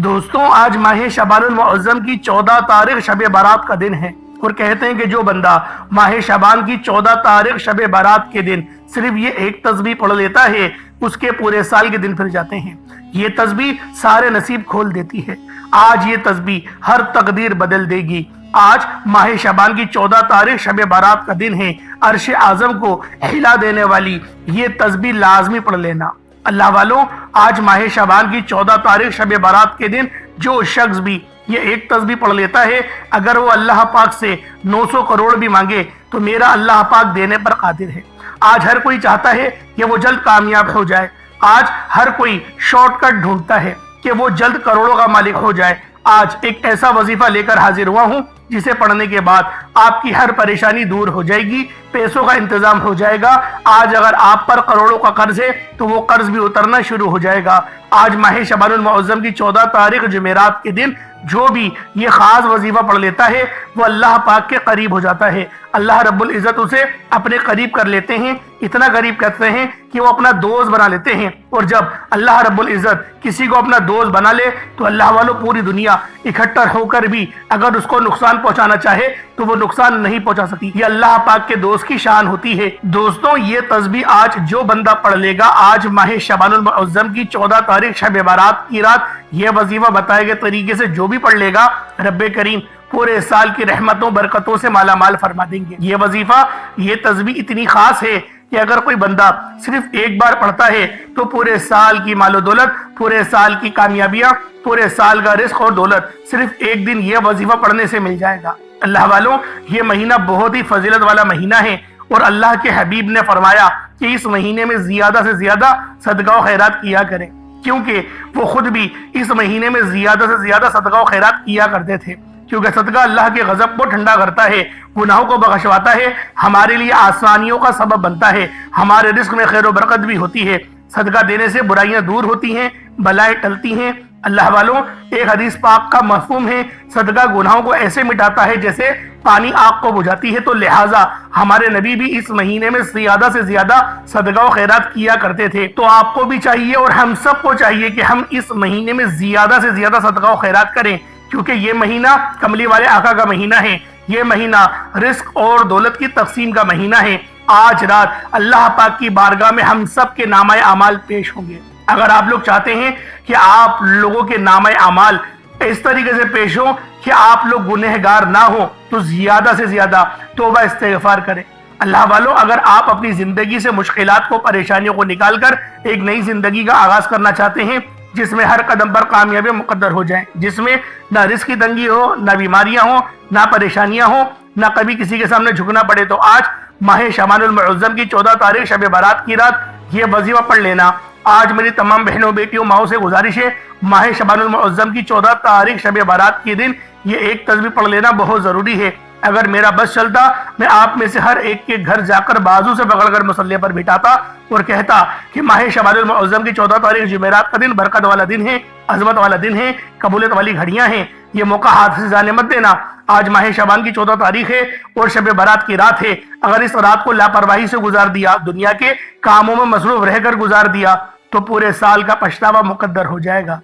دوستوں آج ماہ شعبان المعظم کی 14 تاریخ شب برات کا دن ہے اور کہتے ہیں کہ جو بندہ ماہ شعبان کی 14 تاریخ شب برات کے دن صرف یہ ایک تسبیح پڑھ لیتا ہے اس کے پورے سال کے دن پھر جاتے ہیں۔ یہ تسبیح سارے نصیب کھول دیتی ہے۔ آج یہ تسبیح ہر تقدیر بدل دے گی۔ آج ماہ شعبان کی 14 تاریخ شب برات کا دن ہے۔ عرش اعظم کو ہلا دینے والی یہ تسبیح لازمی پڑھ لینا۔ اللہ والوں، آج ماہ شعبان کی 14 تاریخ شب برات کے دن جو شخص بھی یہ ایک تسبیح پڑھ لیتا ہے، اگر وہ اللہ پاک سے 900 کروڑ بھی مانگے تو میرا اللہ پاک دینے پر قادر ہے۔ آج ہر کوئی چاہتا ہے کہ وہ جلد کامیاب ہو جائے۔ آج ہر کوئی شارٹ کٹ ڈھونڈتا ہے کہ وہ جلد کروڑوں کا مالک ہو جائے۔ آج ایک ایسا وظیفہ لے کر حاضر ہوا ہوں جسے پڑھنے کے بعد آپ کی ہر پریشانی دور ہو جائے گی، پیسوں کا انتظام ہو جائے گا۔ آج اگر آپ پر کروڑوں کا قرض ہے تو وہ قرض بھی اترنا شروع ہو جائے گا۔ آج ماہ شعبان المعظم کی 14 تاریخ جمعرات کے دن جو بھی یہ خاص وظیفہ پڑھ لیتا ہے وہ اللہ پاک کے قریب ہو جاتا ہے۔ اللہ رب العزت اسے اپنے قریب کر لیتے ہیں، اتنا قریب کرتے ہیں کہ وہ اپنا دوست بنا لیتے ہیں۔ اور جب اللہ رب العزت کسی کو اپنا دوست بنا لے تو اللہ والوں پوری دنیا اکٹھا ہو کر بھی اگر اس کو نقصان پہنچانا چاہے تو وہ نقصان نہیں پہنچا سکتی۔ یہ اللہ پاک کے دوست کی شان ہوتی ہے۔ دوستوں یہ تسبیح آج جو بندہ پڑھ لے گا، آج ماہ شعبان المعظم کی 14 تاریخ شب برات کی رات یہ وظیفہ بتائے گئے طریقے سے جو بھی پڑھ لے گا، رب کریم پورے سال کی رحمتوں برکتوں سے مالا مال فرما دیں گے۔ یہ وظیفہ، یہ تسبیح اتنی خاص ہے کہ اگر کوئی بندہ صرف ایک بار پڑھتا ہے تو پورے سال کی مال و دولت، پورے سال کی کامیابیاں، پورے سال کا رزق اور دولت صرف ایک دن یہ وظیفہ پڑھنے سے مل جائے گا۔ اللہ والوں، یہ مہینہ بہت ہی فضیلت والا مہینہ ہے اور اللہ کے حبیب نے فرمایا کہ اس مہینے میں زیادہ سے زیادہ صدقہ و خیرات کیا کریں، کیونکہ وہ خود بھی اس مہینے میں زیادہ سے زیادہ صدقہ و خیرات کیا کرتے تھے، کیونکہ صدقہ اللہ کے غضب کو ٹھنڈا کرتا ہے، گناہوں کو بخشواتا ہے، ہمارے لیے آسانیوں کا سبب بنتا ہے، ہمارے رزق میں خیر و برکت بھی ہوتی ہے۔ صدقہ دینے سے برائیاں دور ہوتی ہیں، بلائیں ٹلتی ہیں۔ اللہ والوں، ایک حدیث پاک کا مفہوم ہے، صدقہ گناہوں کو ایسے مٹاتا ہے جیسے پانی آگ کو بجھاتی ہے، تو لہٰذا ہمارے نبی بھی اس مہینے میں زیادہ سے زیادہ صدقہ و خیرات کیا کرتے تھے۔ تو آپ کو بھی چاہیے اور ہم سب کو چاہیے کہ ہم اس مہینے میں زیادہ سے زیادہ صدقہ و خیرات کریں، کیونکہ یہ مہینہ کملی والے آقا کا مہینہ ہے، یہ مہینہ رزق اور دولت کی تقسیم کا مہینہ ہے۔ آج رات اللہ پاک کی بارگاہ میں ہم سب کے نامہ اعمال پیش ہوں گے۔ اگر آپ لوگ چاہتے ہیں کہ آپ لوگوں کے نامہ اعمال اس طریقے سے پیش ہوں کہ آپ لوگ گنہگار نہ ہوں تو زیادہ سے زیادہ توبہ استغفار کریں۔ اللہ والوں، اگر آپ اپنی زندگی سے مشکلات کو، پریشانیوں کو نکال کر ایک نئی زندگی کا آغاز کرنا چاہتے ہیں جس میں ہر قدم پر کامیابی مقدر ہو جائیں، جس میں نہ رزق کی تنگی ہو، نہ بیماریاں ہوں، نہ پریشانیاں ہوں، نہ کبھی کسی کے سامنے جھکنا پڑے، تو آج ماہ شعبان المعظم کی 14 تاریخ شب برات کی رات یہ وظیفہ پڑھ لینا۔ آج میری تمام بہنوں، بیٹیوں، ماؤں سے گزارش ہے، ماہ شعبان المعظم کی 14 تاریخ شب برات کے دن یہ ایک تسبیح پڑھ لینا بہت ضروری ہے۔ اگر میرا بس چلتا میں آپ میں سے ہر ایک کے گھر جا کر بازو سے پکڑ کر مصلی پر بٹھاتا اور کہتا کہ ماہ شعبان المعظم کی 14 تاریخ جمعرات کا دن برکت والا دن ہے، عظمت والا دن ہے، قبولیت والی گھڑیاں ہیں، یہ موقع ہاتھ سے جانے مت دینا۔ آج ماہ شعبان کی 14 تاریخ ہے اور شب برات کی رات ہے۔ اگر اس رات کو لاپرواہی سے گزار دیا، دنیا کے کاموں میں مصروف رہ کر گزار دیا تو پورے سال کا پچھتاوا مقدر ہو جائے گا۔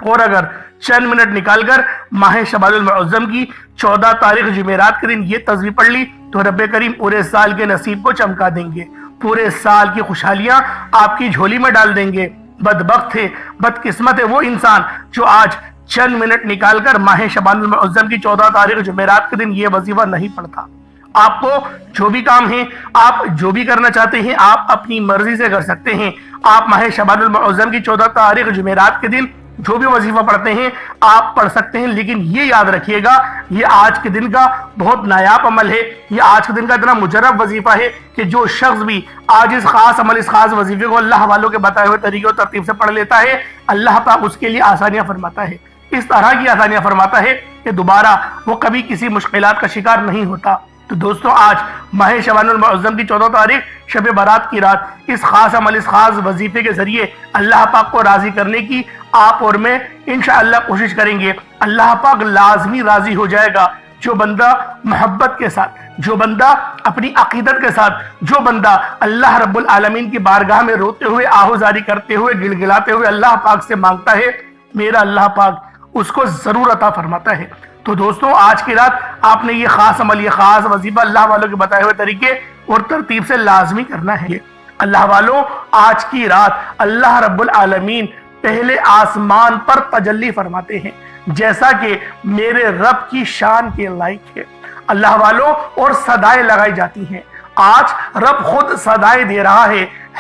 اور اگر چند منٹ نکال کر ماہ شعبان المعظم کی 14 تاریخ جمعرات کے دن یہ تسبیح پڑھ لی تو رب کریم پورے سال کے نصیب کو چمکا دیں گے، پورے سال کی خوشحالیاں آپ کی جھولی میں ڈال دیں گے۔ بدبخت ہے، بدقسمت ہے وہ انسان جو آج چند منٹ نکال کر ماہ شعبان المعظم کی 14 تاریخ جمعرات کے دن یہ وظیفہ نہیں پڑھتا۔ آپ کو جو بھی کام ہے، آپ جو بھی کرنا چاہتے ہیں، آپ اپنی مرضی سے کر سکتے ہیں۔ آپ ماہ شعبان المعظم کی 14 تاریخ جمعرات کے دن جو بھی وظیفہ پڑھتے ہیں آپ پڑھ سکتے ہیں، لیکن یہ یاد رکھیے گا یہ آج کے دن کا بہت نایاب عمل ہے، یہ آج کے دن کا اتنا مجرب وظیفہ ہے کہ جو شخص بھی آج اس خاص عمل، اس خاص وظیفے کو اللہ والوں کے بتائے ہوئے طریقے اور ترتیب سے پڑھ لیتا ہے، اللہ پاک اس کے لیے آسانیاں فرماتا ہے، اس طرح کی آسانیاں فرماتا ہے کہ دوبارہ وہ کبھی کسی مشکلات کا شکار نہیں ہوتا۔ تو دوستوں، آج ماہ شعبان المعظم کی 14 تاریخ شب برات کی رات اس خاص عمل، اس خاص وظیفے کے ذریعے اللہ پاک کو راضی کرنے کی آپ اور میں انشاءاللہ کوشش کریں گے۔ اللہ پاک لازمی راضی ہو جائے گا۔ جو بندہ محبت کے ساتھ، جو بندہ اپنی عقیدت کے ساتھ، جو بندہ اللہ رب العالمین کی بارگاہ میں روتے ہوئے، آہوزاری کرتے ہوئے، گڑگڑاتے ہوئے اللہ پاک سے مانگتا ہے، میرا اللہ پاک اس کو ضرور عطا فرماتا ہے۔ تو دوستوں آج کی رات آپ نے یہ خاص عمل، یہ خاص وظیفہ اللہ والوں کے بتائے ہوئے طریقے اور ترتیب سے لازمی کرنا ہے۔ اللہ والوں آج کی رات اللہ رب العالمین پہلے آسمان پر تجلی فرماتے ہیں جیسا کہ میرے رب کی شان کے لائق ہے۔ اللہ والوں اور صدائیں لگائی جاتی ہیں۔ آج رب خود صدائیں دے رہا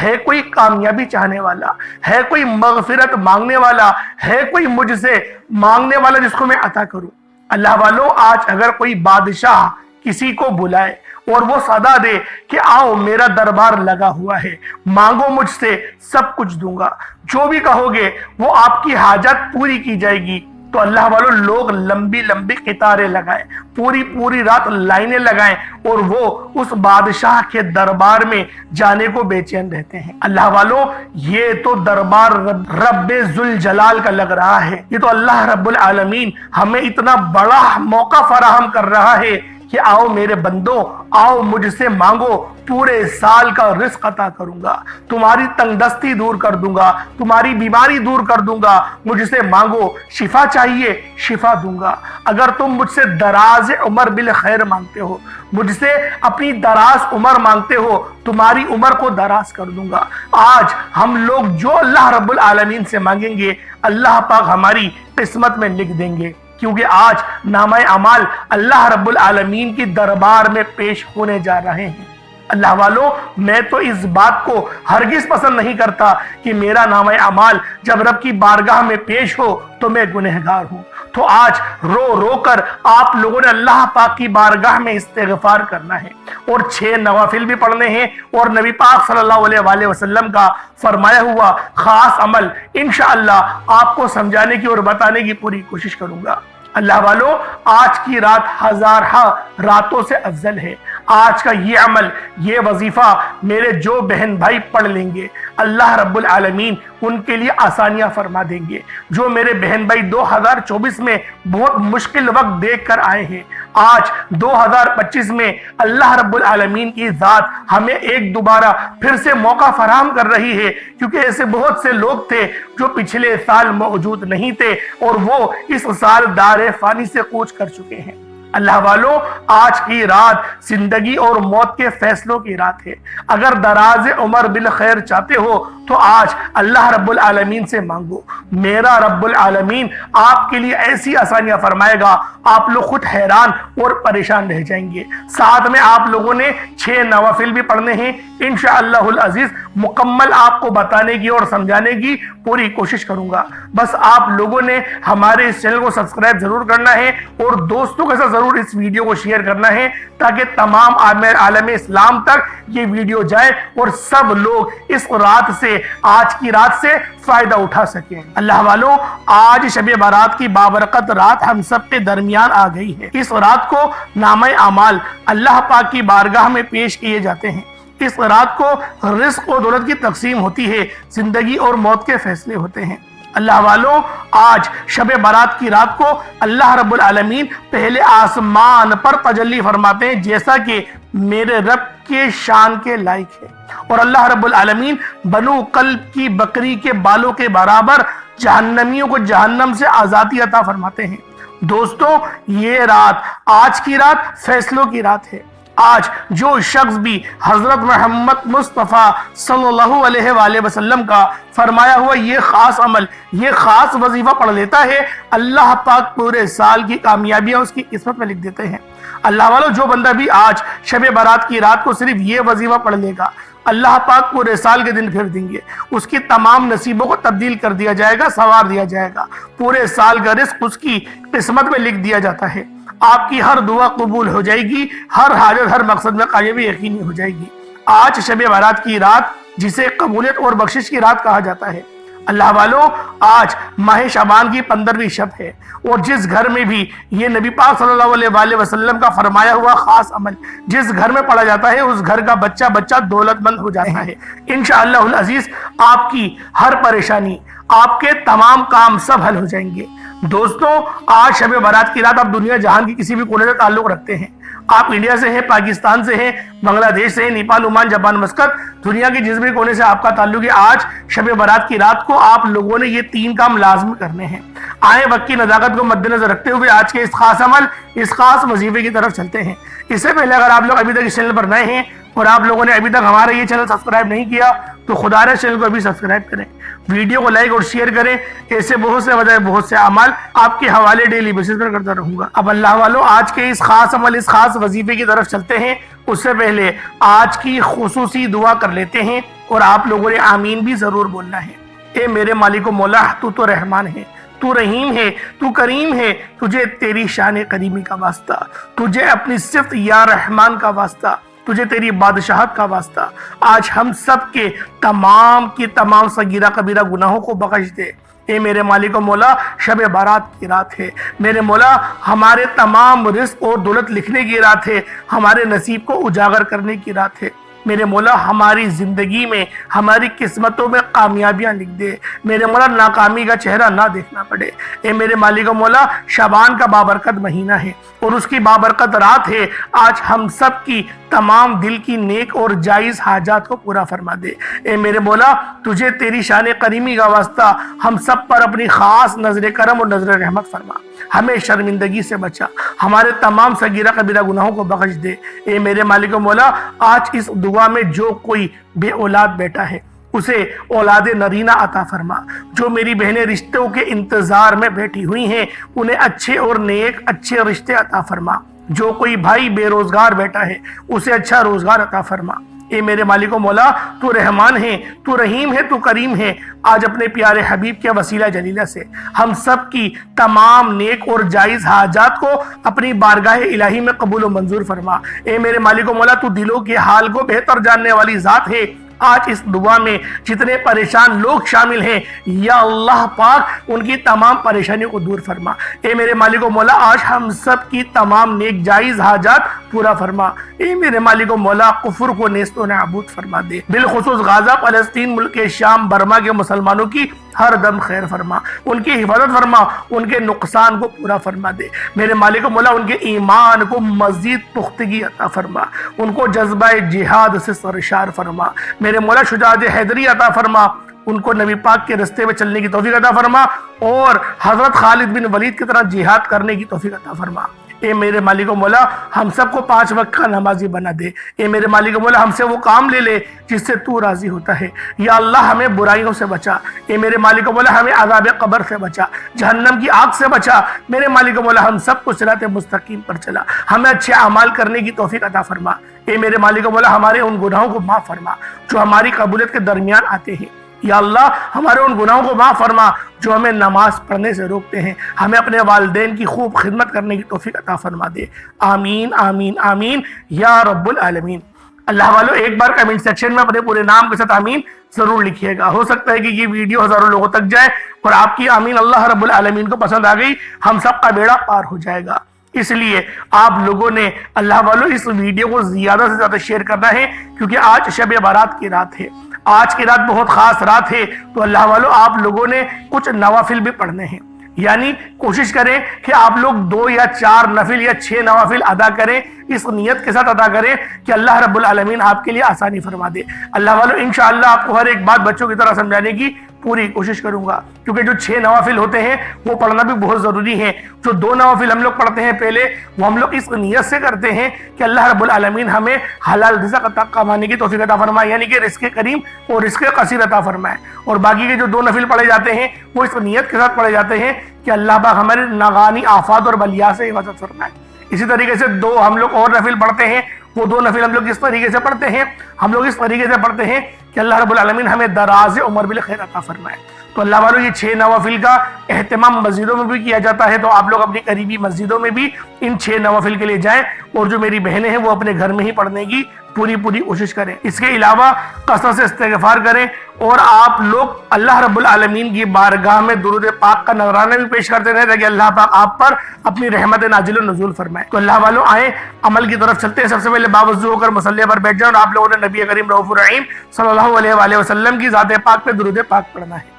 ہے کوئی کامیابی چاہنے والا، ہے کوئی مغفرت مانگنے والا، ہے کوئی مجھ سے مانگنے والا جس کو میں عطا کروں۔ اللہ والوں آج اگر کوئی بادشاہ کسی کو بلائے اور وہ صدا دے کہ آؤ میرا دربار لگا ہوا ہے، مانگو مجھ سے سب کچھ دوں گا، جو بھی کہو گے وہ آپ کی حاجت پوری کی جائے گی، تو اللہ والوں لوگ لمبی لمبی قطاریں لگائیں، پوری رات لائنیں لگائیں اور وہ اس بادشاہ کے دربار میں جانے کو بے چین رہتے ہیں۔ اللہ والوں یہ تو دربار رب ذوالجلال کا لگ رہا ہے، یہ تو اللہ رب العالمین ہمیں اتنا بڑا موقع فراہم کر رہا ہے کہ آؤ میرے بندوں، آؤ مجھ سے مانگو، پورے سال کا رزق عطا کروں گا، تمہاری تنگ دستی دور کر دوں گا، تمہاری بیماری دور کر دوں گا، مجھ سے مانگو، شفا چاہیے شفا دوں گا، اگر تم مجھ سے دراز عمر بالخیر مانگتے ہو، مجھ سے اپنی دراز عمر مانگتے ہو، تمہاری عمر کو دراز کر دوں گا۔ آج ہم لوگ جو اللہ رب العالمین سے مانگیں گے اللہ پاک ہماری قسمت میں لکھ دیں گے، کیونکہ آج نامہ اعمال اللہ رب العالمین کی دربار میں پیش ہونے جا رہے ہیں۔ اللہ والوں میں تو اس بات کو ہرگز پسند نہیں کرتا کہ میرا نامہ اعمال جب رب کی بارگاہ میں پیش ہو تو میں گنہگار ہوں۔ تو آج رو کر آپ لوگوں نے اللہ پاک کی بارگاہ میں استغفار کرنا ہے اور 6 نوافل بھی پڑھنے ہیں، اور نبی پاک صلی اللہ علیہ وآلہ وسلم کا فرمایا ہوا خاص عمل انشاءاللہ آپ کو سمجھانے کی اور بتانے کی پوری کوشش کروں گا۔ اللہ والوں آج کی رات ہزارہ راتوں سے افضل ہے۔ آج کا یہ عمل، یہ وظیفہ میرے جو بہن بھائی پڑھ لیں گے اللہ رب العالمین ان کے لیے آسانیاں فرما دیں گے۔ جو میرے بہن بھائی 2024 میں بہت مشکل وقت دیکھ کر آئے ہیں، آج 2025 میں اللہ رب العالمین کی ذات ہمیں ایک دوبارہ پھر سے موقع فراہم کر رہی ہے، کیونکہ ایسے بہت سے لوگ تھے جو پچھلے سال موجود نہیں تھے اور وہ اس سال دار فانی سے کوچ کر چکے ہیں۔ اللہ والوں آج کی رات زندگی اور موت کے فیصلوں کی رات ہے۔ اگر دراز عمر بالخیر چاہتے ہو تو آج اللہ رب العالمین سے مانگو، میرا رب العالمین آپ کے لیے ایسی آسانیاں فرمائے گا آپ لوگ خود حیران اور پریشان رہ جائیں گے۔ ساتھ میں آپ لوگوں نے 6 نوافل بھی پڑھنے ہیں، انشاءاللہ العزیز مکمل آپ کو بتانے کی اور سمجھانے کی پوری کوشش کروں گا۔ بس آپ لوگوں نے ہمارے اس چینل کو سبسکرائب ضرور کرنا ہے اور دوستوں کے ساتھ ضرور اس ویڈیو کو شیئر کرنا ہے تاکہ تمام عالم اسلام تک یہ ویڈیو جائے اور سب لوگ اس رات سے، آج کی رات سے فائدہ اٹھا سکیں۔ اللہ والوں آج شب برات کی بابرکت رات ہم سب کے درمیان آ گئی ہے۔ اس رات کو نامہ اعمال اللہ پاک کی بارگاہ میں پیش کیے جاتے ہیں۔ اس رات کو رزق و دولت کی تقسیم ہوتی ہے، زندگی اور موت کے فیصلے ہوتے ہیں۔ اللہ والوں آج شب برات کی رات کو اللہ رب العالمین پہلے آسمان پر تجلی فرماتے ہیں جیسا کہ میرے رب کے شان کے لائق ہے، اور اللہ رب العالمین بنو قلب کی بکری کے بالوں کے برابر جہنمیوں کو جہنم سے آزادی عطا فرماتے ہیں۔ دوستوں یہ رات، آج کی رات فیصلوں کی رات ہے۔ آج جو شخص بھی حضرت محمد مصطفیٰ صلی اللہ علیہ وآلہ وسلم کا فرمایا ہوا یہ خاص عمل، یہ خاص وظیفہ پڑھ لیتا ہے، اللہ پاک پورے سال کی کامیابیاں اس کی قسمت میں لکھ دیتے ہیں۔ اللہ والوں جو بندہ بھی آج شب برات کی رات کو صرف یہ وظیفہ پڑھ لے گا، اللہ پاک پورے سال کے دن پھر دیں گے، اس کی تمام نصیبوں کو تبدیل کر دیا جائے گا، سنوار دیا جائے گا، پورے سال کا رزق اس کی قسمت میں لکھ دیا جاتا ہے۔ آپ کی ہر دعا قبول ہو جائے گی، ہر حاجت، ہر مقصد میں کامیابی یقینی ہو جائے گی۔ آج شب برات کی رات جسے قبولیت اور بخشش کی رات کہا جاتا ہے۔ اللہ والوں آج ماہ شعبان کی 15ویں شب ہے، اور جس گھر میں بھی یہ نبی پاک صلی اللہ علیہ وآلہ وسلم کا فرمایا ہوا خاص عمل جس گھر میں پڑھا جاتا ہے اس گھر کا بچہ دولت مند ہو جاتا ہے۔ انشاءاللہ العزیز آپ کی ہر پریشانی، آپ کے تمام کام سب حل ہو جائیں گے۔ دوستوں آج شب برات کی رات آپ دنیا جہان کی کسی بھی کونے سے تعلق رکھتے ہیں، آپ انڈیا سے ہیں، پاکستان سے ہیں، بنگلہ دیش سے ہیں، نیپال، عمان، جاپان، مسقط، دنیا کے جس بھی کونے سے آپ کا تعلق ہے، آج شب برات کی رات کو آپ لوگوں نے یہ 3 کام لازم کرنے ہیں۔ آئیں وقت کی نزاکت کو مد نظر رکھتے ہوئے آج کے اس خاص عمل، اس خاص وظیفے کی طرف چلتے ہیں۔ اس سے پہلے اگر آپ لوگ ابھی تک اس چینل پر نئے ہیں اور آپ لوگوں نے ابھی تک ہمارا یہ چینل سبسکرائب نہیں کیا تو خدا رے چینل کو ابھی سبسکرائب کریں، ویڈیو کو لائک اور شیئر کریں۔ ایسے بہت سے وجہ بہت سے اعمال آپ کے حوالے ڈیلی بیسس پر کرتا رہوں گا۔ اب اللہ والو آج کے اس خاص عمل، اس خاص وظیفے کی طرف چلتے ہیں۔ اس سے پہلے آج کی خصوصی دعا کر لیتے ہیں اور آپ لوگوں نے آمین بھی ضرور بولنا ہے۔ اے میرے مالک و مولا، تو رحمان ہے، تو رحیم ہے، تو کریم ہے، تجھے تیری شان قدیمی کا واسطہ، تجھے اپنی صفت یا رحمان کا واسطہ، تجھے تیری بادشاہت کا واسطہ، آج ہم سب کے تمام کی تمام صغیرہ کبیرہ گناہوں کو بخش دے۔ اے میرے مالک و مولا، شب بارات کی رات ہے، میرے مولا ہمارے تمام رزق اور دولت لکھنے کی رات ہے، ہمارے نصیب کو اجاگر کرنے کی رات ہے۔ میرے مولا ہماری زندگی میں، ہماری قسمتوں میں کامیابیاں لکھ دے، میرے مولا ناکامی کا چہرہ نہ دیکھنا پڑے۔ اے میرے مالک و مولا، شعبان کا بابرکت مہینہ ہے اور اس کی بابرکت رات ہے، آج ہم سب کی تمام دل کی نیک اور جائز حاجات کو پورا فرما دے۔ اے میرے مولا تجھے تیری شان قریمی کا واسطہ ہم سب پر اپنی خاص نظر کرم اور نظر رحمت فرما، ہمیں شرمندگی سے بچا، ہمارے تمام صغیرہ کبیرہ گناہوں کو بخش دے۔ اے میرے مالک و مولا آج اس دعا میں جو کوئی بے اولاد بیٹا ہے اسے اولاد نرینہ عطا فرما، جو میری بہنیں رشتوں کے انتظار میں بیٹھی ہوئی ہیں انہیں اچھے اور نیک اچھے رشتے عطا فرما، جو کوئی بھائی بے روزگار بیٹا ہے اسے اچھا روزگار عطا فرما۔ اے میرے مالک و مولا تو رحمان ہے، تو رحیم ہے، تو کریم ہے، آج اپنے پیارے حبیب کے وسیلہ جلیلہ سے ہم سب کی تمام نیک اور جائز حاجات کو اپنی بارگاہ الہی میں قبول و منظور فرما۔ اے میرے مالک و مولا تو دلوں کے حال کو بہتر جاننے والی ذات ہے، آج اس دعا میں جتنے پریشان لوگ شامل ہیں یا اللہ پاک ان کی تمام پریشانیوں کو دور فرما۔ اے میرے مالک و مولا آج ہم سب کی تمام نیک جائز حاجات پورا فرما۔ اے میرے مالک و مولا کفر کو نیست و نابود فرما دے، بالخصوص غزہ، فلسطین، ملک شام، برما کے مسلمانوں کی ہر دم خیر فرما، ان کی حفاظت فرما، ان کے نقصان کو پورا فرما دے۔ میرے مالک و مولا ان کے ایمان کو مزید پختگی عطا فرما، ان کو جذبہ جہاد سے سرشار فرما۔ میرے مولا شجاعت حیدری عطا فرما، ان کو نبی پاک کے رستے میں چلنے کی توفیق عطا فرما اور حضرت خالد بن ولید کی طرح جہاد کرنے کی توفیق عطا فرما۔ اے میرے مالک و مولا ہم سب کو 5 وقت کا نمازی بنا دے۔ اے میرے مالک و مولا ہم سے وہ کام لے لے جس سے تو راضی ہوتا ہے۔ یا اللہ ہمیں برائیوں سے بچا۔ اے میرے مالک و مولا ہمیں عذاب قبر سے بچا، جہنم کی آگ سے بچا۔ میرے مالک و مولا ہم سب کو صراط مستقیم پر چلا، ہمیں اچھے اعمال کرنے کی توفیق عطا فرما۔ اے میرے مالک و مولا ہمارے ان گناہوں کو معاف فرما جو ہماری قبولیت کے درمیان آتے ہیں۔ یا اللہ ہمارے ان گناہوں کو معاف فرما جو ہمیں نماز پڑھنے سے روکتے ہیں، ہمیں اپنے والدین کی خوب خدمت کرنے کی توفیق عطا فرما دے۔ آمین آمین آمین یا رب العالمین۔ اللہ والو ایک بار کمنٹ سیکشن میں اپنے پورے نام کے ساتھ آمین ضرور لکھیے گا، ہو سکتا ہے کہ یہ ویڈیو ہزاروں لوگوں تک جائے اور آپ کی آمین اللہ رب العالمین کو پسند آ گئی، ہم سب کا بیڑا پار ہو جائے گا۔ اس لیے آپ لوگوں نے اللہ والو اس ویڈیو کو زیادہ سے زیادہ شیئر کرنا ہے، کیونکہ آج شب بارات کی رات ہے، آج کی رات بہت خاص رات ہے، تو اللہ والو آپ لوگوں نے کچھ نوافل بھی پڑھنے ہیں، یعنی کوشش کریں کہ آپ لوگ 2 یا 4 نفل یا 6 نوافل ادا کریں، اس نیت کے ساتھ ادا کریں کہ اللہ رب العالمین آپ کے لیے آسانی فرما دے۔ اللہ والو انشاءاللہ آپ کو ہر ایک بات بچوں کی طرح سمجھانے کی پوری کوشش کروں گا، کیونکہ جو 6 نوافل ہوتے ہیں وہ پڑھنا بھی بہت ضروری ہے۔ جو 2 نوافل ہم لوگ پڑھتے ہیں پہلے، وہ ہم لوگ اس نیت سے کرتے ہیں کہ اللہ رب العالمین ہمیں حلال رزق عطا کمانے کی توفیق عطا فرمائے، یعنی کہ رزق کریم اور رزق قصیر عطا فرمائے۔ اور باقی کے جو 2 نفل پڑھے جاتے ہیں وہ اس نیت کے ساتھ پڑھے جاتے ہیں کہ اللہ پاک ہمارے ناگہانی آفات اور بلیات سے حفاظت فرمائے۔ اسی طریقے سے 2 ہم لوگ اور نفل پڑھتے ہیں، وہ 2 نفل ہم لوگ اس طریقے سے پڑھتے ہیں، ہم لوگ اس طریقے سے پڑھتے ہیں کہ اللہ رب العالمین ہمیں دراز عمر بالخیر عطا فرمائے۔ تو اللہ والو یہ 6 نوافل کا اہتمام مسجدوں میں بھی کیا جاتا ہے، تو آپ لوگ اپنی قریبی مسجدوں میں بھی ان 6 نوافل کے لیے جائیں، اور جو میری بہنیں ہیں وہ اپنے گھر میں ہی پڑھنے کی پوری کوشش کریں۔ اس کے علاوہ کثرت سے استغفار کریں، اور آپ لوگ اللہ رب العالمین کی بارگاہ میں درود پاک کا نذرانہ بھی پیش کرتے رہیں تاکہ اللہ پاک آپ پر اپنی رحمت نازل و نزول فرمائے۔ تو اللہ والو آئیں عمل کی طرف چلتے ہیں۔ سب سے پہلے باوضو ہو کر مصلی پر بیٹھ جائیں، اور آپ لوگوں نے نبی کریم رؤوف الرحیم صلی اللہ علیہ وآلہ وسلم کی ذات پاک پہ درود پاک پڑھنا ہے۔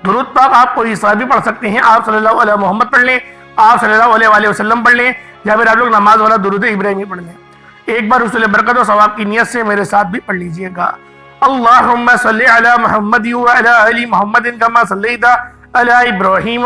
درود پاک آپ کوئی سا بھی پڑھ سکتے ہیں، آپ صلی اللہ علیہ محمد پڑھ لیں، آپ صلی اللہ علیہ وسلم پڑھ لیں یا پھر آپ لوگ نماز والا درود ابراہیمی پڑھ لیں. ایک بار حصول برکت و ثواب کی نیت سے میرے ساتھ بھی پڑھ لیجئے گا. اللہم صلی علی محمد وعلی آل محمد کما صلیت علی ابراہیم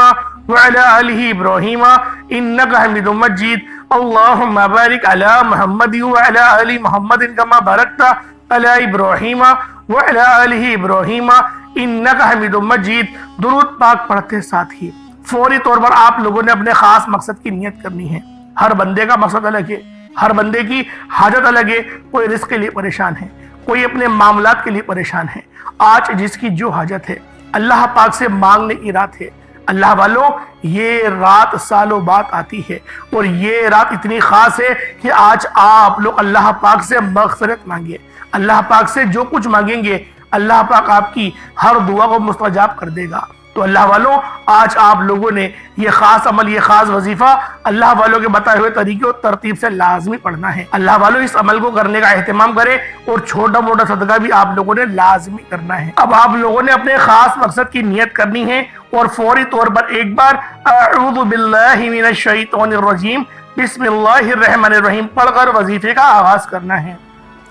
وعلی آل ابراہیم انک حمید مجید. اللہم بارک علی محمد وعلی آل محمد کما بارکت علی ابراہیم وعلی آل ابراہیم انک حمید مجید. درود پاک پڑھتے ساتھ ہی فوری طور پر آپ لوگوں نے اپنے خاص مقصد کی نیت کرنی ہے. ہر بندے کا مقصد الگ ہے, ہر بندے کی حاجت الگ ہے. کوئی رزق کے لیے پریشان ہے, کوئی اپنے معاملات کے لیے پریشان ہے. آج جس کی جو حاجت ہے اللہ پاک سے مانگنے کی رات ہے. اللہ والوں, یہ رات سالوں بعد آتی ہے اور یہ رات اتنی خاص ہے کہ آج آپ لوگ اللہ پاک سے مغفرت مانگے. اللہ پاک سے جو کچھ مانگیں گے اللہ پاک آپ کی ہر دعا کو مستجاب کر دے گا. تو اللہ والوں, آج آپ لوگوں نے یہ خاص عمل, یہ خاص وظیفہ اللہ والوں کے بتائے ہوئے طریقے اور ترتیب سے لازمی پڑھنا ہے. اللہ والوں, اس عمل کو کرنے کا اہتمام کریں اور چھوٹا موٹا صدقہ بھی آپ لوگوں نے لازمی کرنا ہے. اب آپ لوگوں نے اپنے خاص مقصد کی نیت کرنی ہے اور فوری طور پر ایک بار اعوذ باللہ من الشیطان الرجیم بسم اللہ الرحمن الرحیم پڑھ کر وظیفے کا آغاز کرنا ہے.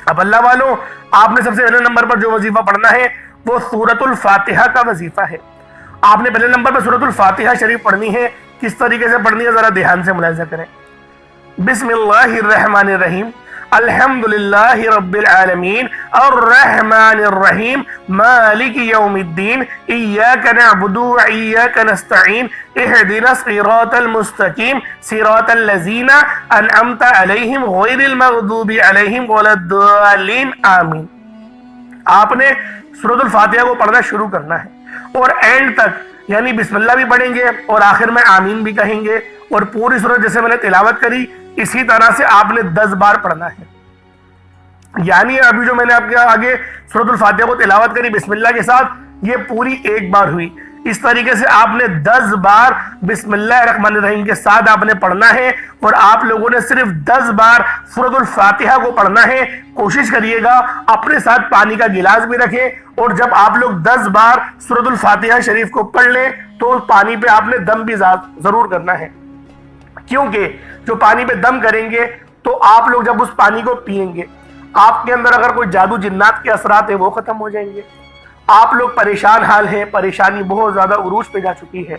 اب اللہ والوں, آپ نے سب سے پہلے نمبر پر جو وظیفہ پڑھنا ہے وہ سورۃ الفاتحہ کا وظیفہ ہے. آپ نے پہلے نمبر پر سورۃ الفاتحہ شریف پڑھنی ہے. کس طریقے سے پڑھنی ہے ذرا دھیان سے ملاحظہ کریں. بسم اللہ الرحمن الرحیم الحمدللہ رب العالمین الرحمن الرحیم مالک یوم الدین ایاک نعبد و ایاک نستعین اہدنا الصراط المستقیم صراط الذین انعمت علیہم غیر المغضوب علیہم ولا الضالین آمین. آپ نے سورۃ الفاتحہ کو پڑھنا شروع کرنا ہے اور اینڈ تک یعنی بسم اللہ بھی پڑھیں گے اور آخر میں آمین بھی کہیں گے. اور پوری سورت جیسے میں نے تلاوت کری اسی طرح سے آپ نے 10 بار پڑھنا ہے. یعنی ابھی جو میں نے آپ کے آگے سورۃ الفاتحہ کو تلاوت کری بسم اللہ کے ساتھ, یہ پوری ایک بار ہوئی. اس طریقے سے آپ نے 10 بار بسم اللہ الرحمن الرحیم کے ساتھ آپ نے پڑھنا ہے اور آپ لوگوں نے صرف 10 بار سورۃ الفاتحہ کو پڑھنا ہے. کوشش کریے گا اپنے ساتھ پانی کا گلاس بھی رکھیں اور جب آپ لوگ 10 بار سورۃ الفاتحہ شریف کو پڑھ لیں تو پانی پہ آپ نے دم بھی ضرور کرنا ہے, کیونکہ جو پانی پہ دم کریں گے تو آپ لوگ جب اس پانی کو پئیں گے آپ کے اندر اگر کوئی جادو جنات کے اثرات ہیں وہ ختم ہو جائیں گے. آپ لوگ پریشان حال ہیں, پریشانی بہت زیادہ عروج پہ جا چکی ہے,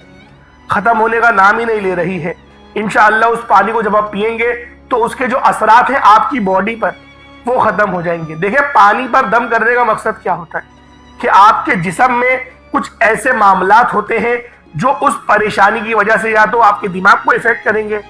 ختم ہونے کا نام ہی نہیں لے رہی ہے. انشاءاللہ اس پانی کو جب آپ پئیں گے تو اس کے جو اثرات ہیں آپ کی باڈی پر وہ ختم ہو جائیں گے. دیکھیں پانی پر دم کرنے کا مقصد کیا ہوتا ہے کہ آپ کے جسم میں کچھ ایسے معاملات ہوتے ہیں جو اس پریشانی کی وجہ سے یا تو آپ کے دماغ کو افیکٹ کریں گے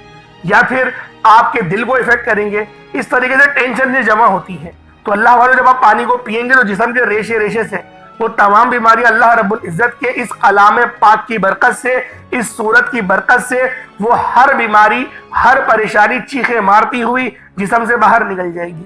یا پھر آپ کے دل کو افیکٹ کریں گے. اس طریقے سے ٹینشن سے جمع ہوتی ہے. تو اللہ والے جب آپ پانی کو پئیں گے تو جسم کے ریشے ریشے سے وہ تمام بیماری اللہ رب العزت کے اس کلام پاک کی برکت سے, اس سورت کی برکت سے وہ ہر بیماری, ہر پریشانی چیخیں مارتی ہوئی جسم سے باہر نکل جائے گی.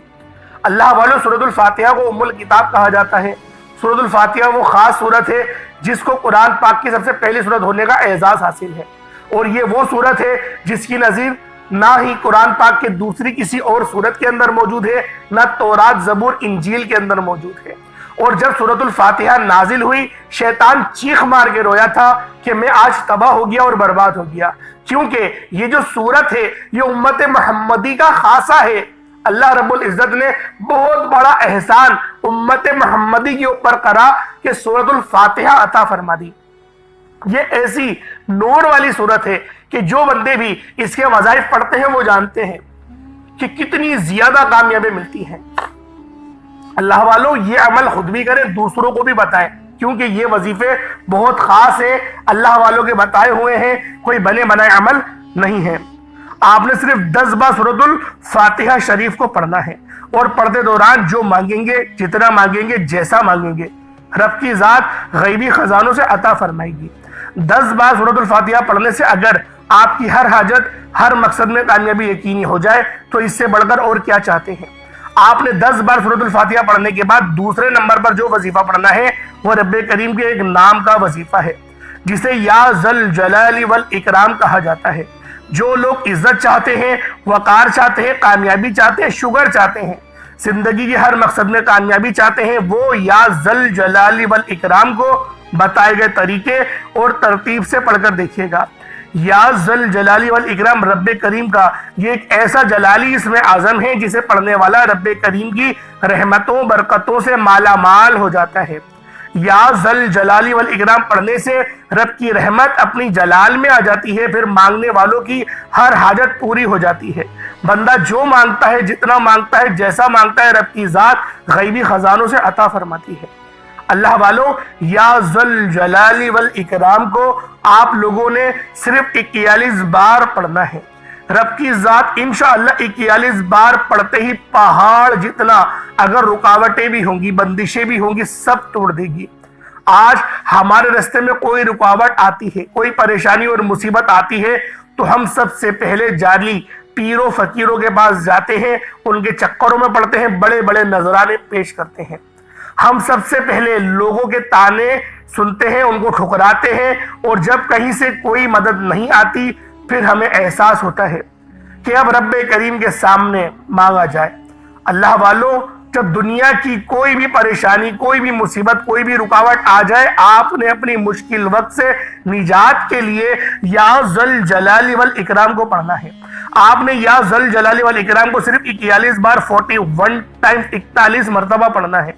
اللہ والوں, سورۃ الفاتحہ کو ام الکتاب کہا جاتا ہے. سورۃ الفاتحہ وہ خاص سورت ہے جس کو قرآن پاک کی سب سے پہلی سورت ہونے کا اعزاز حاصل ہے اور یہ وہ سورت ہے جس کی نظیر نہ ہی قرآن پاک کے دوسری کسی اور سورت کے اندر موجود ہے, نہ تورات زبور انجیل کے اندر موجود ہے. اور جب سورۃ الفاتحہ نازل ہوئی شیطان چیخ مار کے رویا تھا کہ میں آج تباہ ہو گیا اور برباد ہو گیا, کیونکہ یہ جو سورت ہے یہ امت محمدی کا خاصہ ہے. اللہ رب العزت نے بہت بڑا احسان امت محمدی کے اوپر کرا کہ سورۃ الفاتحہ عطا فرما دی. یہ ایسی نور والی سورت ہے کہ جو بندے بھی اس کے وظائف پڑھتے ہیں وہ جانتے ہیں کہ کتنی زیادہ کامیابی ملتی ہیں. اللہ والوں, یہ عمل خود بھی کریں, دوسروں کو بھی بتائیں, کیونکہ یہ وظیفے بہت خاص ہیں, اللہ والوں کے بتائے ہوئے ہیں, کوئی بنے بنائے عمل نہیں ہے. آپ نے صرف 10 بار سورۃ الفاتحہ شریف کو پڑھنا ہے اور پڑھتے دوران جو مانگیں گے, جتنا مانگیں گے, جیسا مانگیں گے, رب کی ذات غیبی خزانوں سے عطا فرمائے گی. 10 بار سورۃ الفاتحہ پڑھنے سے اگر آپ کی ہر حاجت, ہر مقصد میں کامیابی یقینی ہو جائے تو اس سے بڑھ کر اور کیا چاہتے ہیں. آپ نے 10 بار سورۃ الفاتحہ پڑھنے کے بعد دوسرے نمبر پر جو وظیفہ پڑھنا ہے وہ رب کریم کے ایک نام کا وظیفہ ہے جسے یا ذل جلال والاکرام کہا جاتا ہے. جو لوگ عزت چاہتے ہیں, وقار چاہتے ہیں, کامیابی چاہتے ہیں, شگر چاہتے ہیں, زندگی کے ہر مقصد میں کامیابی چاہتے ہیں, وہ یا ذل جلال والاکرام کو بتائے گئے طریقے اور ترتیب سے پڑھ کر دیکھیے گا. یا ذل جلالی والاکرام رب کریم کا یہ ایک ایسا جلالی اسم اعظم ہے جسے پڑھنے والا رب کریم کی رحمتوں برکتوں سے مالا مال ہو جاتا ہے۔ یا ذل جلالی والاکرام پڑھنے سے رب کی رحمت اپنی جلال میں آ جاتی ہے، پھر مانگنے والوں کی ہر حاجت پوری ہو جاتی ہے۔ بندہ جو مانگتا ہے، جتنا مانگتا ہے، جیسا مانگتا ہے، رب کی ذات غیبی خزانوں سے عطا فرماتی ہے۔ اللہ والوں، یا ذل جلالی والاکرام کو آپ لوگوں نے صرف 41 بار پڑھنا ہے۔ رب کی ذات انشاءاللہ 41 بار پڑھتے ہی پہاڑ جتنا اگر رکاوٹیں بھی ہوں گی، بندشیں بھی ہوں گی، سب توڑ دے گی۔ آج ہمارے راستے میں کوئی رکاوٹ آتی ہے، کوئی پریشانی اور مصیبت آتی ہے تو ہم سب سے پہلے جعلی پیروں فقیروں کے پاس جاتے ہیں، ان کے چکروں میں پڑتے ہیں، بڑے بڑے نذرانے پیش کرتے ہیں۔ ہم سب سے پہلے لوگوں کے تانے سنتے ہیں، ان کو ٹھکراتے ہیں، اور جب کہیں سے کوئی مدد نہیں آتی پھر ہمیں احساس ہوتا ہے کہ اب رب کریم کے سامنے مانگا جائے۔ اللہ والوں، جب دنیا کی کوئی بھی پریشانی، کوئی بھی مصیبت، کوئی بھی رکاوٹ آ جائے، آپ نے اپنی مشکل وقت سے نجات کے لیے یا ذل جلالی والاکرام کو پڑھنا ہے۔ آپ نے یا ذل جلالی والاکرام کو صرف 41 بار 41 ٹائمز 41 مرتبہ پڑھنا ہے۔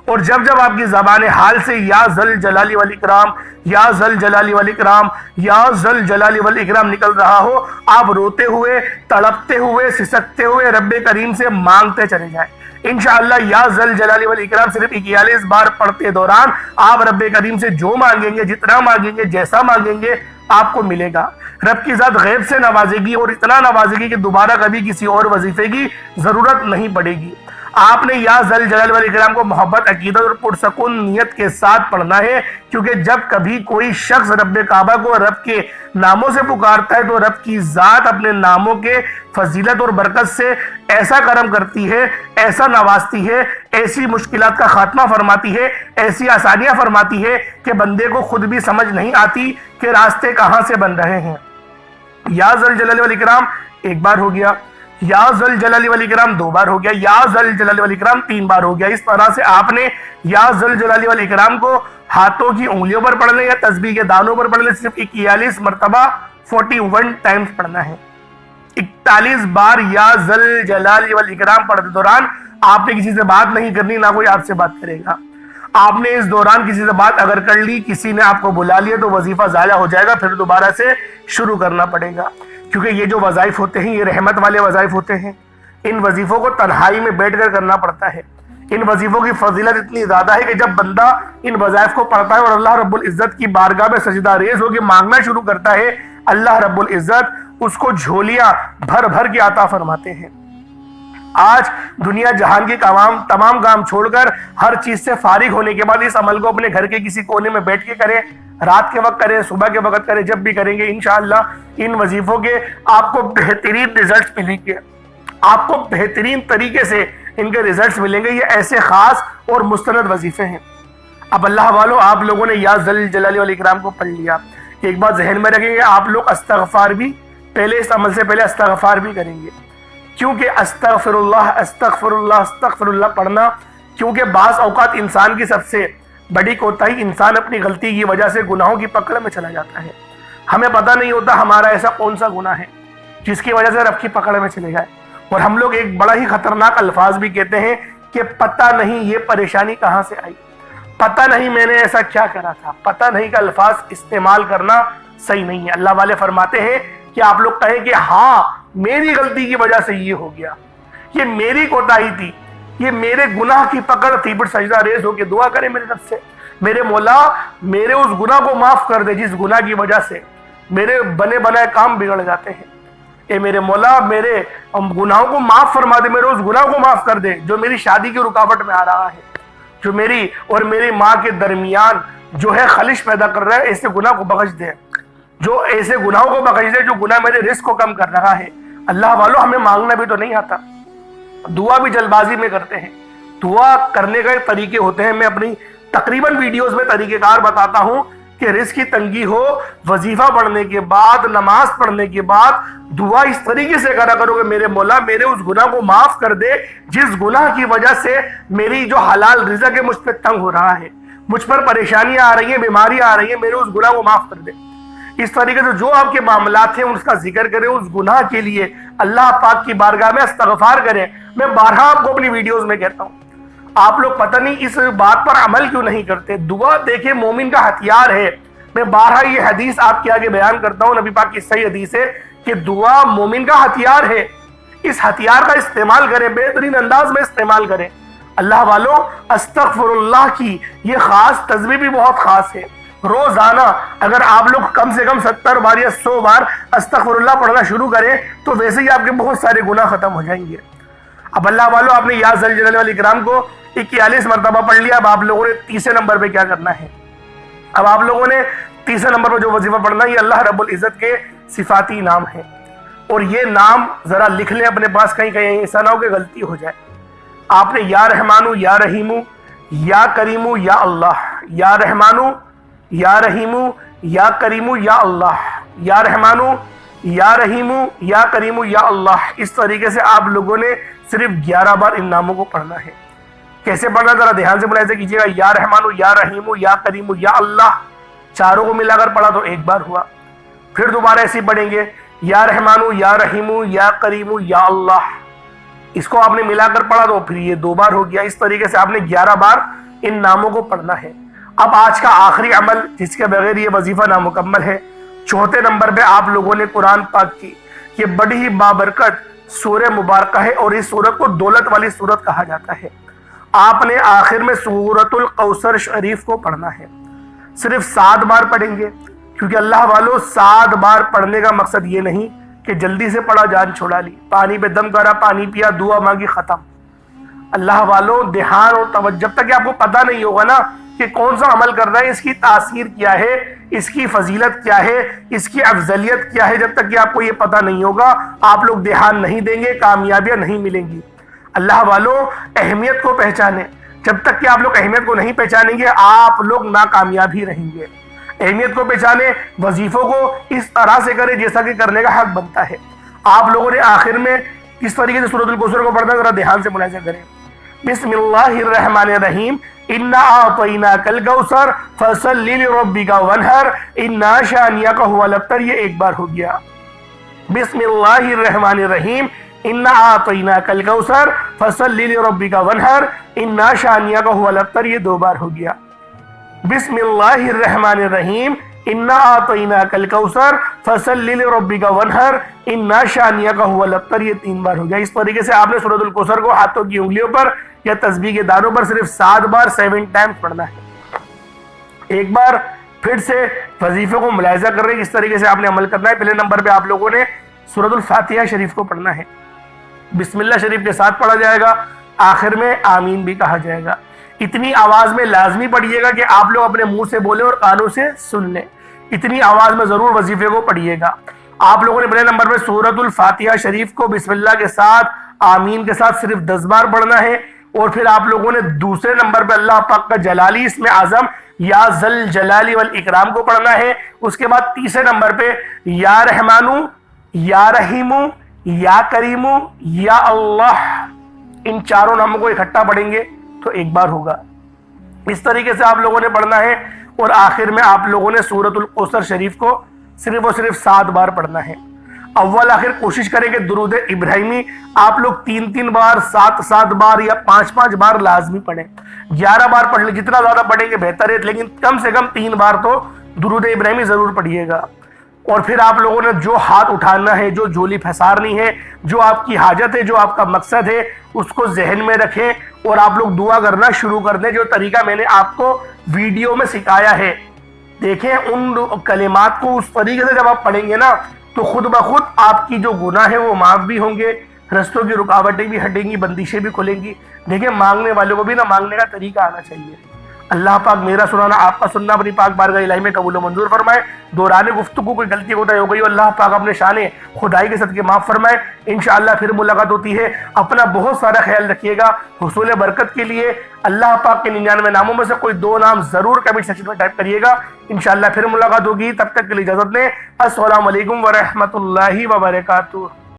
اور جب جب آپ کی زبان حال سے یا ذل جلالی والاکرام، یا ذل جلالی والاکرام، یا ذل جلالی والاکرام نکل رہا ہو، آپ روتے ہوئے، تڑپتے ہوئے، سسکتے ہوئے رب کریم سے مانگتے چلے جائیں۔ انشاءاللہ یا ذل جلالی والاکرام صرف 41 بار پڑھتے دوران آپ رب کریم سے جو مانگیں گے، جتنا مانگیں گے، جیسا مانگیں گے، آپ کو ملے گا۔ رب کی ذات غیب سے نوازے گی، اور اتنا نوازے گی کہ دوبارہ کبھی کسی اور وظیفے کی ضرورت نہیں پڑے گی۔ آپ نے یا ذل جلال والاکرام کو محبت، عقیدت اور پرسکون نیت کے ساتھ پڑھنا ہے، کیونکہ جب کبھی کوئی شخص رب کعبہ کو رب کے ناموں سے پکارتا ہے تو رب کی ذات اپنے ناموں کے فضیلت اور برکت سے ایسا کرم کرتی ہے، ایسا نوازتی ہے، ایسی مشکلات کا خاتمہ فرماتی ہے، ایسی آسانیاں فرماتی ہے کہ بندے کو خود بھی سمجھ نہیں آتی کہ راستے کہاں سے بن رہے ہیں۔ یا ذل جلال والاکرام ایک بار ہو گیا، یا ذل جلال والاکرام 2 بار ہو گیا، یا ذل جلال والاکرام 3 بار ہو گیا۔ اس طرح سے آپ نے یا ذل جلال والاکرام کو ہاتھوں کی انگلیوں پر پڑھ لیں یا تسبیح کے دانوں پر پڑھ لیں، صرف 41 مرتبہ 41 ٹائمز پڑھنا ہے۔ 41 بار یا ذل جلال والاکرام پڑھتے دوران آپ نے کسی سے بات نہیں کرنی، نہ کوئی آپ سے بات کرے گا۔ آپ نے اس دوران کسی سے بات اگر کر لی، کسی نے آپ کو بلا لیا تو وظیفہ ضائع ہو جائے گا، پھر دوبارہ سے شروع کرنا پڑے گا، کیونکہ یہ جو وظائف ہوتے ہیں یہ رحمت والے وظائف ہوتے ہیں۔ ان وظیفوں کو تنہائی میں بیٹھ کر کرنا پڑتا ہے۔ ان وظیفوں کی فضیلت اتنی زیادہ ہے کہ جب بندہ ان وظائف کو پڑھتا ہے اور اللہ رب العزت کی بارگاہ میں سجدہ ریز ہو کے مانگنا شروع کرتا ہے، اللہ رب العزت اس کو جھولیاں بھر بھر کے عطا فرماتے ہیں۔ آج دنیا جہان کی تمام کام چھوڑ کر ہر چیز سے فارغ ہونے کے بعد اس عمل کو اپنے گھر کے کسی کونے میں بیٹھ کے کریں، رات کے وقت کریں، صبح کے وقت کریں، جب بھی کریں گے انشاءاللہ ان وظیفوں کے آپ کو بہترین رزلٹس ملیں گے، آپ کو بہترین طریقے سے ان کے رزلٹس ملیں گے۔ یہ ایسے خاص اور مستند وظیفے ہیں۔ اب اللہ والوں، آپ لوگوں نے یا ذل جلال والاکرام کو پڑھ لیا، ایک بات ذہن میں رکھیں گے، آپ لوگ استغفار بھی پہلے اس عمل سے پہلے استغفار بھی کریں گے، کیونکہ استغفر اللہ استغفر اللہ استغفر اللہ پڑھنا، کیونکہ بعض اوقات انسان کی سب سے بڑی کوتاہی، انسان اپنی غلطی کی وجہ سے گناہوں کی پکڑ میں چلا جاتا ہے۔ ہمیں پتہ نہیں ہوتا ہمارا ایسا کون سا گناہ ہے جس کی وجہ سے رب کی پکڑ میں چلے جائے، اور ہم لوگ ایک بڑا ہی خطرناک الفاظ بھی کہتے ہیں کہ پتہ نہیں یہ پریشانی کہاں سے آئی، پتہ نہیں میں نے ایسا کیا کرا تھا، پتہ نہیں کا الفاظ استعمال کرنا صحیح نہیں ہے۔ اللہ والے فرماتے ہیں کہ آپ لوگ کہیں کہ ہاں میری غلطی کی وجہ سے یہ ہو گیا، یہ میری کوتاہی تھی، یہ میرے گناہ کی پکڑ تھی، پھر سجدہ ریز ہو کے دعا کریں میرے رب سے، میرے مولا میرے اس گناہ کو معاف کر دے جس گناہ کی وجہ سے میرے بنے بنائے کام بگڑ جاتے ہیں۔ اے میرے مولا میرے گناہوں کو معاف فرما دے، میرے اس گناہ کو معاف کر دے جو میری شادی کی رکاوٹ میں آ رہا ہے، جو میری اور میری ماں کے درمیان جو ہے خلش پیدا کر رہا ہے، ایسے گناہ کو بخش دے، جو ایسے گناہوں کو بخش دے جو گناہ میرے رزق کو کم کر رہا ہے۔ اللہ والوں، ہمیں مانگنا بھی تو نہیں آتا، دعا بھی جلد بازی میں کرتے ہیں۔ دعا کرنے کا ایک طریقے ہوتے ہیں، میں اپنی تقریباً ویڈیوز میں طریقہ کار بتاتا ہوں کہ رزق کی تنگی ہو، وظیفہ پڑھنے کے بعد، نماز پڑھنے کے بعد دعا اس طریقے سے کرا کرو کہ میرے مولا میرے اس گناہ کو معاف کر دے جس گناہ کی وجہ سے میری جو حلال رزق ہے مجھ پہ تنگ ہو رہا ہے، مجھ پر پریشانیاں آ رہی ہیں، بیماریاں آ رہی ہیں، میرے اس گناہ کو معاف کر دے۔ اس طریقے سے جو آپ کے معاملات ہیں اس کا ذکر کریں، اس گناہ کے لیے اللہ پاک کی بارگاہ میں استغفار کریں۔ میں بارہا آپ کو اپنی ویڈیوز میں کہتا ہوں، آپ لوگ پتہ نہیں اس بات پر عمل کیوں نہیں کرتے۔ دعا دیکھیں مومن کا ہتھیار ہے۔ میں بارہا یہ حدیث آپ کے آگے بیان کرتا ہوں، نبی پاک کی صحیح حدیث ہے کہ دعا مومن کا ہتھیار ہے۔ اس ہتھیار کا استعمال کریں، بہترین انداز میں استعمال کریں۔ اللہ والوں، استغفر اللہ کی یہ خاص تسبیح بھی بہت خاص ہے۔ روزانہ اگر آپ لوگ کم سے کم 70 بار یا 100 بار استغفر اللہ پڑھنا شروع کریں تو ویسے ہی آپ کے بہت سارے گناہ ختم ہو جائیں گے۔ اب اللہ والوں، آپ نے یا ذل جلال والاکرام کو 41 مرتبہ پڑھ لیا۔ اب آپ لوگوں نے تیسرے نمبر پہ کیا کرنا ہے؟ اب آپ لوگوں نے تیسرے نمبر پہ جو وظیفہ پڑھنا ہے، یہ اللہ رب العزت کے صفاتی نام ہے، اور یہ نام ذرا لکھ لیں اپنے پاس، کہیں ایسا نہ ہو کہ غلطی ہو جائے۔ آپ نے یا رحمانو یا رحیمو یا کریمو یا اللہ، یا رحمانو یا رحیمو یا کریمو یا اللہ، یا رحمانو یا رحیمو یا کریمو یا اللہ، اس طریقے سے آپ لوگوں نے صرف 11 بار ان ناموں کو پڑھنا ہے۔ کیسے پڑھنا ذرا دھیان سے ملاحظہ کیجیے گا۔ یا رحمانو یا رحیمو یا کریمو یا اللہ، چاروں کو ملا کر پڑھا تو ایک بار ہوا۔ پھر دوبارہ ایسے پڑھیں گے، یا رحمانو یا رحیمو یا کریمو یا اللہ، اس کو آپ نے ملا کر پڑھا تو پھر یہ 2 بار ہو گیا۔ اس طریقے سے آپ نے 11 بار ان ناموں کو پڑھنا ہے۔ اب آج کا آخری عمل جس کے بغیر یہ وظیفہ نامکمل ہے، چوتھے نمبر پہ آپ لوگوں نے قرآن پاک کی یہ بڑی ہی بابرکت سورہ مبارکہ ہے، اور اس سورت کو دولت والی سورت کہا جاتا ہے۔ آپ نے آخر میں سورۃ الکوثر شریف کو پڑھنا ہے، صرف 7 بار پڑھیں گے، کیونکہ اللہ والوں 7 بار پڑھنے کا مقصد یہ نہیں کہ جلدی سے پڑھا جان چھوڑا لی، پانی پہ دم کرا، پانی پیا، دعا مانگی، ختم۔ اللہ والوں دھیان اور توجہ، جب تک کہ آپ کو پتہ نہیں ہوگا نا کہ کون سا عمل کر رہا ہے، اس کی تاثیر کیا ہے، اس کی فضیلت کیا ہے، اس کی افضلیت کیا ہے، جب تک کہ آپ کو یہ پتہ نہیں ہوگا آپ لوگ دھیان نہیں دیں گے، کامیابیاں نہیں ملیں گی۔ اللہ والوں اہمیت کو پہچانیں، جب تک کہ آپ لوگ اہمیت کو نہیں پہچانیں گے آپ لوگ ناکامیاب ہی رہیں گے۔ اہمیت کو پہچانیں، وظیفوں کو اس طرح سے کریں جیسا کہ کرنے کا حق بنتا ہے۔ آپ لوگوں نے آخر میں کس طریقے سے سورۃ الکوثر کو پڑھنا ہے ذرا دھیان سے ملاحظہ کریں۔ بسم اللہ الرحمن الرحیم، انا اعطیناک الکوثر فصل لربک وانحر انا شانئک هو الابتر، یہ ایک بار ہو گیا۔ بسم اللہ الرحمن الرحیم، انا اعطیناک الکوثر فصل لربک وانحر انا شانئک هو الابتر، یہ 2 بار ہو گیا۔ بسم اللہ الرحمن الرحیم، انا اعطیناک الکوثر فصل لربک وانحر انا شانئک هو الابتر، یہ 3 بار ہو گیا۔ اس طریقے سے آپ نے سورۃ الکوثر کو ہاتھوں کی انگلیوں پر یا تسبیح کے دانوں پر صرف 7 بار 7 ٹائمز پڑھنا ہے۔ ایک بار پھر سے وظیفے کو ملاحظہ کر رہے ہیں، اس طریقے سے آپ نے عمل کرنا ہے۔ پہلے نمبر پہ آپ لوگوں نے سورۃ الفاتحہ شریف کو پڑھنا ہے، بسم اللہ شریف کے ساتھ پڑھا جائے گا، آخر میں آمین بھی کہا جائے گا۔ اتنی آواز میں لازمی پڑھیے گا کہ آپ لوگ اپنے منہ سے بولیں اور کانوں سے سن لیں، اتنی آواز میں ضرور وظیفے کو پڑھیے گا۔ آپ لوگوں نے پہلے نمبر پہ سورۃ الفاتحہ شریف کو بسم اللہ کے ساتھ آمین کے ساتھ صرف 10 بار پڑھنا ہے، اور پھر آپ لوگوں نے دوسرے نمبر پہ اللہ پاک کا جلالی اسم اعظم یا ذل جلال والاکرام کو پڑھنا ہے۔ اس کے بعد تیسرے نمبر پہ یا رحمانو یا رحیمو یا کریمو یا اللہ، ان چاروں ناموں کو اکٹھا پڑھیں گے تو ایک بار ہوگا۔ اس طریقے سے آپ لوگوں نے پڑھنا ہے، اور آخر میں آپ لوگوں نے سورۃ الکوثر شریف کو صرف اور صرف 7 بار پڑھنا ہے۔ اول آخر کوشش کریں کہ درود ابراہیمی آپ لوگ 3 بار 7 بار یا 5 بار لازمی پڑھیں۔ 11 بار پڑھ لیں، جتنا زیادہ پڑھیں گے بہتر ہے، لیکن کم سے کم 3 بار تو درود ابراہیمی ضرور پڑھیے گا۔ اور پھر آپ لوگوں نے جو ہاتھ اٹھانا ہے، جو جھولی پھنسارنی ہے، جو آپ کی حاجت ہے، جو آپ کا مقصد ہے، اس کو ذہن میں رکھیں اور آپ لوگ دعا کرنا شروع کر دیں۔ جو طریقہ میں نے آپ کو ویڈیو میں سکھایا ہے، دیکھیں ان کلمات کو اس طریقے سے جب آپ پڑھیں گے نا تو خود بخود آپ کی جو گناہ ہے وہ معاف بھی ہوں گے، رستوں کی رکاوٹیں بھی ہٹیں گی، بندشیں بھی کھلیں گی۔ دیکھیں مانگنے والوں کو بھی نا مانگنے کا طریقہ آنا چاہیے۔ اللہ پاک میرا سنانا، آپ کا سننا اپنی پاک بارگاہ الہی میں قبول و منظور فرمائے۔ دوران گفتگو کوئی غلطی کوتاہی ہو گئی ہو، اللہ پاک اپنے شان خدائی کے صدقے معاف فرمائے۔ انشاءاللہ پھر ملاقات ہوتی ہے۔ اپنا بہت سارا خیال رکھیے گا۔ حصول برکت کے لیے اللہ پاک کے 99 ناموں میں سے کوئی 2 نام ضرور کمنٹ سیکشن میں ٹائپ کریے گا۔ انشاءاللہ پھر ملاقات ہوگی، تب تک کے لیے اجازت دیں۔ السلام علیکم ورحمۃ اللہ وبرکاتہ۔